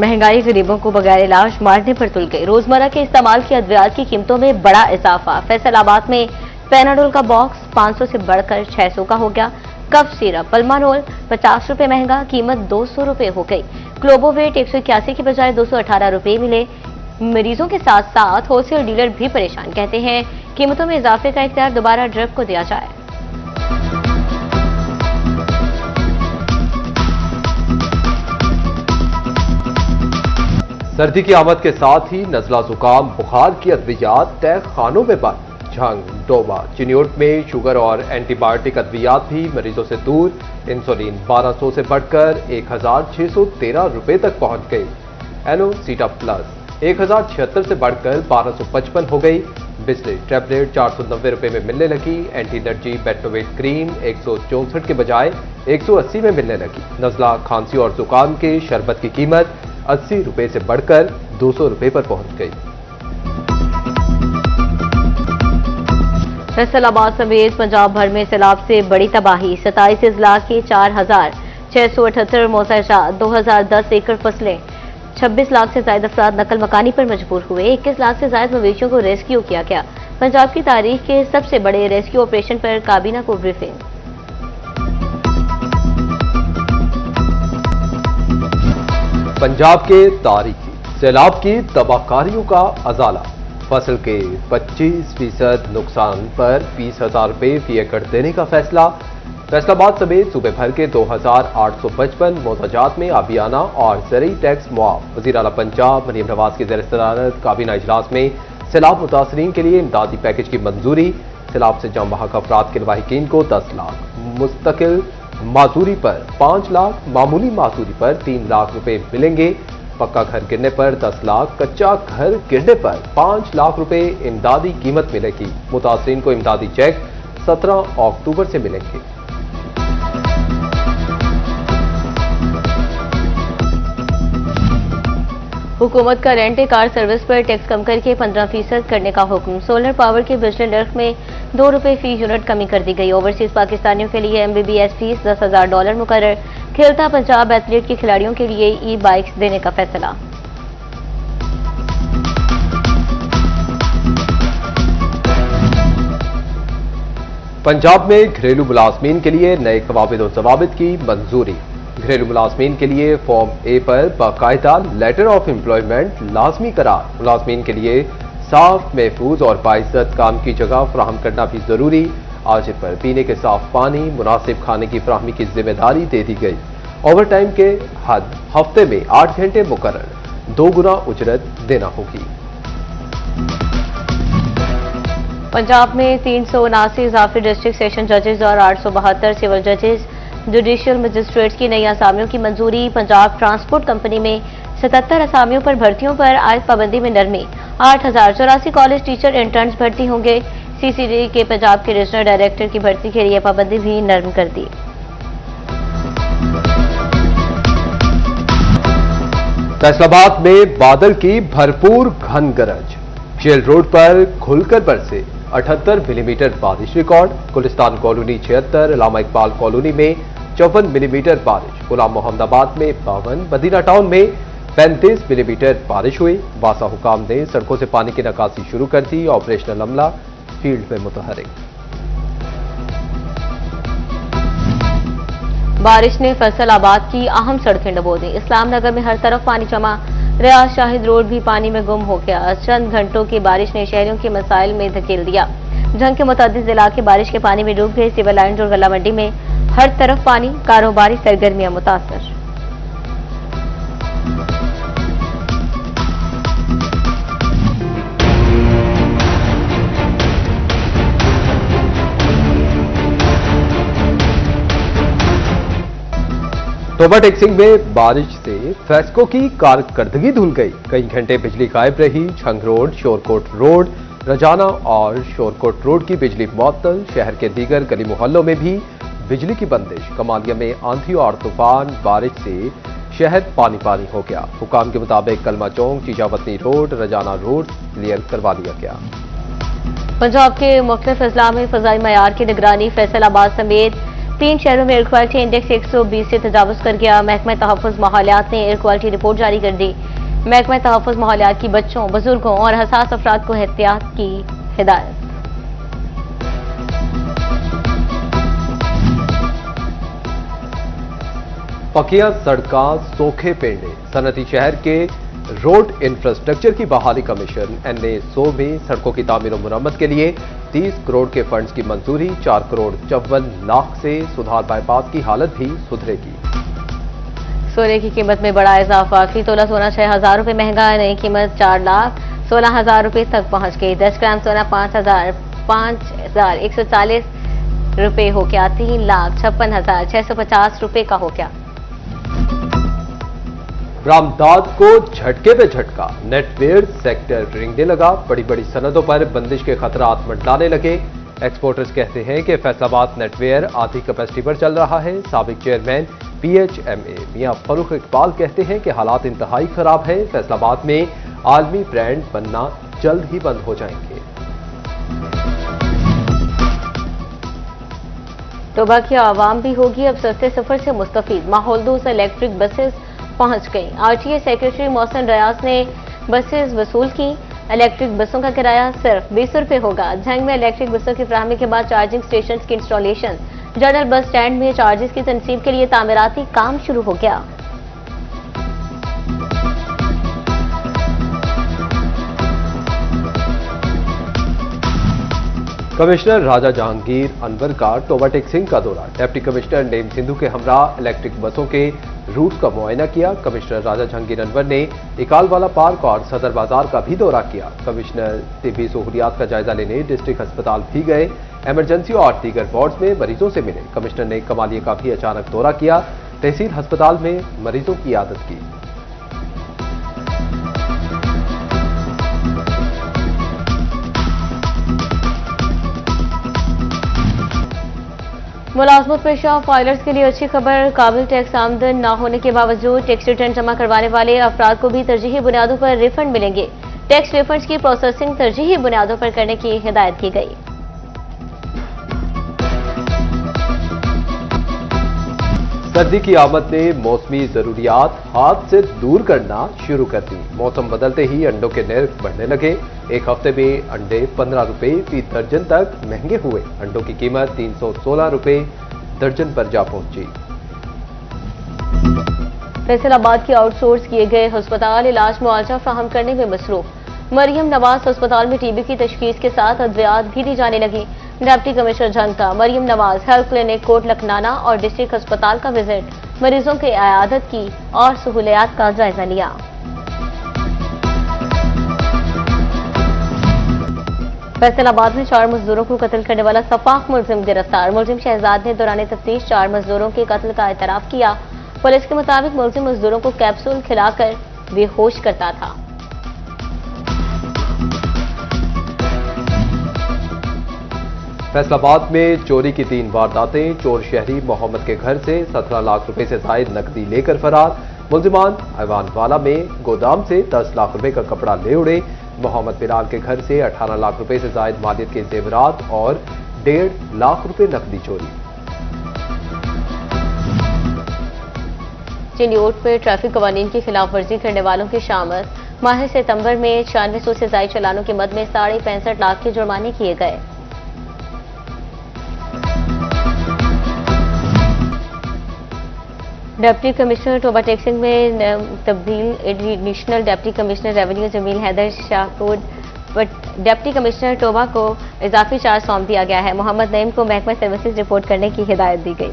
महंगाई गरीबों को बगैर इलाज मारने पर तुल गई। रोजमर्रा के इस्तेमाल की अद्वियात की कीमतों में बड़ा इजाफा। फैसलाबाद में पैनाडोल का बॉक्स 500 से बढ़कर 600 का हो गया। कफ सिरप पल्मानोल 50 रुपए महंगा, कीमत 200 रुपए हो गई। क्लोबोवेट 181 की बजाय 218 रुपए मिले। मरीजों के साथ साथ होलसेल डीलर भी परेशान, कहते हैं कीमतों में इजाफे का इख्तियार दोबारा ड्रग को दिया जाए। सर्दी की आमद के साथ ही नजला जुकाम बुखार की अद्वियात तय खानों में बंद। झंग, डोबा, चिन्योट में शुगर और एंटीबायोटिक अद्वियात भी मरीजों से दूर। इंसुलिन 1200 से बढ़कर 1613 रुपए तक पहुंच गई। एनोसीटा प्लस 1076 से बढ़कर 1255 हो गई। बिस्लेट टैबलेट 490 रुपए में मिलने लगी। एंटी एलर्जी बेटोवेट क्रीम 164 के बजाय 180 में मिलने लगी। नजला, खांसी और जुकाम के शरबत की कीमत 80 रुपए से बढ़कर 200 रुपए पर पहुंच गई। फैसलाबाद समेत पंजाब भर में सैलाब से बड़ी तबाही। 27 अजला के 4678 मौसम, 2010 एकड़ फसलें, 26 लाख से ज्यादा अफराद नकल मकानी पर मजबूर हुए। 21 लाख से ज्यादा मवेशियों को रेस्क्यू किया गया। पंजाब की तारीख के सबसे बड़े रेस्क्यू ऑपरेशन पर काबीना को ब्रीफिंग। पंजाब के तारीखी सैलाब की तबाहकारियों का अजाला। फसल के 25% नुकसान पर 20,000 रुपए फी एकड़ देने का फैसला। फैसलाबाद समेत सूबे भर के 2855 मोजाजात में आबियाना और ज़रई टैक्स मुआफ। वज़ीर आला पंजाब मरियम नवाज की ज़ेर सदारत काबीना इजलास में सैलाब मुतासरीन के लिए इमदादी पैकेज की मंजूरी। सैलाब से जाम बहक अफराद के लवाहिकीन को 10 लाख, मुस्तकिल माजूरी पर 5 लाख, मामूली माजूरी पर 3 लाख रुपए मिलेंगे। पक्का घर गिरने पर 10 लाख, कच्चा घर गिरने पर 5 लाख रुपए इमदादी कीमत मिलेगी। मुतासरीन को इमदादी चेक 17 अक्टूबर से मिलेंगे। हुकूमत का रेंट ए कार सर्विस पर टैक्स कम करके 15% करने का हुक्म। सोलर पावर के बिजली नर्ख में 2 रुपए फी यूनिट कमी कर दी गई। ओवरसीज पाकिस्तानियों के लिए MBBS फीस $10,000 मुकर्रर। खेलता पंजाब एथलीट के खिलाड़ियों के लिए ई बाइक्स देने का फैसला। पंजाब में घरेलू मुलाजमीन के लिए नए कवाबिद और जवाबित की मंजूरी। घरेलू मुलाजमीन के लिए फॉर्म ए पर बाकायदा लेटर ऑफ एम्प्लॉयमेंट लाजमी करार। मुलाजमीन के लिए साफ, महफूज और बाइज्जत काम की जगह फराहम करना भी जरूरी। आजिर पर पीने के साफ पानी, मुनासिब खाने की फराहमी की जिम्मेदारी दे दी गई। ओवर टाइम के हद हफ्ते में 8 घंटे मुकर्रर, 2 गुना उजरत देना होगी। पंजाब में 379 इजाफी डिस्ट्रिक्ट सेशन जजेस और 872 सिविल जजेस जुडिशियल मजिस्ट्रेट्स की नई असामियों की मंजूरी। पंजाब ट्रांसपोर्ट कंपनी में 77 असामियों पर भर्तियों पर आयद पाबंदी में नरमी। 8084 कॉलेज टीचर इंटर्न्स भर्ती होंगे। CCD के पंजाब के रीजनल डायरेक्टर की भर्ती के लिए पाबंदी भी नरम कर दी। फैसलाबाद में बादल की भरपूर घन गरज। जेल रोड पर खुलकर बरसे 78 मिलीमीटर बारिश रिकॉर्ड। गुलिस्तान कॉलोनी 76, इलामा इकबाल कॉलोनी में 54 मिलीमीटर बारिश। गुलाम मोहम्मदाबाद में 52, मदीना टाउन में 35 मिलीमीटर बारिश हुई। वासा हुकाम ने सड़कों से पानी की निकासी शुरू कर दी। ऑपरेशनल अमला फील्ड में मुतहरिक। बारिश ने फैसलाबाद की अहम सड़कें डबो दी। इस्लाम नगर में हर तरफ पानी जमा। रियाज शाहिद रोड भी पानी में गुम हो गया। चंद घंटों की बारिश ने शहरियों के मसाइल में धकेल दिया। जंग के मुतअद्दिद इलाके बारिश के पानी में डूब गए। सिविल लाइन्स और गला मंडी में हर तरफ पानी, कारोबारी सरगर्मियां मुतासर। टोबा टेक्सिंग में बारिश से फैस्को की कारकर्दगी धुल गई। कई घंटे बिजली गायब रही। छंग रोड, शोरकोट रोड, रजाना और शोरकोट रोड की बिजली मुअत्तल। शहर के दीगर गली मोहल्लों में भी बिजली की बंदिश। कमालिया में आंधी और तूफान बारिश से शहर पानी पानी हो गया। हुकाम के मुताबिक कलमा चौक, चीजावतनी रोड, रजाना रोड क्लियर करवा दिया गया। पंजाब के मुख्तलिफ अजला में फजाई मयार की निगरानी। फैसलाबाद समेत 3 शहरों में एयर क्वालिटी इंडेक्स 120 से तजावुज कर गया। महकमा तहफ़्फ़ुज़ माहौलियात ने एयर क्वालिटी रिपोर्ट जारी कर दी। महकमा तहफ़्फ़ुज़ माहौलियात की बच्चों, बुजुर्गों और हसास अफराद को एहतियात की हिदायत। पकिया सड़कां, सोखे पेंडे, सनती शहर के रोड इंफ्रास्ट्रक्चर की बहाली कमीशन NA100 में सड़कों की तामीर और मुरम्मत के लिए 30 करोड़ के फंड्स की मंजूरी। 4 करोड़ 54 लाख से सुधार बाईपास की हालत भी सुधरेगी। सोने की कीमत में बड़ा इजाफा। फी तोला सोना 6,000 रुपये महंगा। नई कीमत 4,16,000 रुपये तक पहुंच गई। 10 ग्राम सोना 5,140 रुपये हो गया। 3,56,650 रुपये का हो गया। बरामदात को झटके पे झटका। नेटवेयर सेक्टर रेंगने लगा। बड़ी बड़ी सनदों पर बंदिश के खतरात मंडलाने लगे। एक्सपोर्टर्स कहते हैं कि फैसलाबाद नेटवेयर आधी कैपेसिटी पर चल रहा है। साबिक चेयरमैन PHMA मियां फरूख इकबाल कहते हैं कि हालात इंतहाई खराब है। फैसलाबाद में आलमी ब्रांड बनना जल्द ही बंद हो जाएंगे। टोबा की आवाम भी होगी अब सस्ते सफर से मुस्तफीद। माहौलदोज इलेक्ट्रिक बसेस पहुंच गई। RTA सेक्रेटरी मोहसिन रियाज ने बसेस वसूल की। इलेक्ट्रिक बसों का किराया सिर्फ 20 रुपये होगा। झंग में इलेक्ट्रिक बसों की फराहमी के बाद चार्जिंग स्टेशन की इंस्टॉलेशन। जनरल बस स्टैंड में चार्जेस की तनसीब के लिए तामीराती काम शुरू हो गया। कमिश्नर राजा जहांगीर अनवर का टोबा टेक्सिंग का दौरा। डिप्टी कमिश्नर नेम सिंधु के हमरा इलेक्ट्रिक बसों के रूट का मुआयना किया। कमिश्नर राजा जहांगीर अनवर ने इकालवाला पार्क और सदर बाजार का भी दौरा किया। कमिश्नर तिब्बी सहूलियात का जायजा लेने डिस्ट्रिक्ट अस्पताल भी गए। इमरजेंसी और दीगर वार्ड्स में मरीजों से मिले। कमिश्नर ने कमालिया का भी अचानक दौरा किया। तहसील अस्पताल में मरीजों की इयादत की। मुलाजमत पेशा फाइलर्स के लिए अच्छी खबर। काबिल टैक्स आमदन न होने के बावजूद टैक्स रिटर्न जमा करवाने वाले अफराद को भी तरजीही बुनियादों पर रिफंड मिलेंगे। टैक्स रिफंड्स की प्रोसेसिंग तरजीही बुनियादों पर करने की हिदायत की गई। सर्दी की आमद ने मौसमी जरूरियात हाथ से दूर करना शुरू कर दी। मौसम बदलते ही अंडों के निर्ख बढ़ने लगे। एक हफ्ते में अंडे 15 रुपये फी दर्जन तक महंगे हुए। अंडों की कीमत 316 रुपये दर्जन पर जा पहुंची। फैसलाबाद के आउटसोर्स किए गए अस्पताल इलाज मुआवजा फराहम करने में मसरूफ। मरियम नवाज अस्पताल में TB की तशखीस के साथ अद्वियात भी दी जाने लगी। डिप्टी कमिश्नर जंग का मरियम नवाज हेल्थ क्लिनिक कोट लखनाना और डिस्ट्रिक्ट अस्पताल का विजिट। मरीजों के इयादत की और सहूलियात का जायजा लिया। फैसलाबाद में 4 मजदूरों को कत्ल करने वाला सफाक मुलजिम गिरफ्तार। मुलजिम शहजाद ने दौरान तफ्तीश 4 मजदूरों के कत्ल का एतराफ किया। पुलिस के मुताबिक मुलजिम मजदूरों को कैप्सूल खिलाकर बेहोश करता था। फैसलाबाद में चोरी की 3 वारदातें। चोर शहरी मोहम्मद के घर से 17 लाख रुपए से जायद नकदी लेकर फरार। मुलजिमान ऐवानवाला में गोदाम से 10 लाख रुपए का कपड़ा ले उड़े। मोहम्मद बिलाल के घर से 18 लाख रुपए से जायद मालियत के जेवरात और 1.5 लाख रुपए नकदी चोरी। चिलियोट में ट्रैफिक कवानीन की खिलाफ वर्जी करने वालों की शामत। माह सितंबर में 9600 से जायद चालानों के मद में 65.5 लाख के जुर्माने किए गए। डिप्टी कमिश्नर टोबा टेक्सिंग में तब्दील। Additional deputy commissioner revenue Jamil Haider Shahpur deputy commissioner Toba को इजाफी चार्ज सौंप दिया गया है। मोहम्मद नईम को महकमा सर्विसेज रिपोर्ट करने की हिदायत दी गई।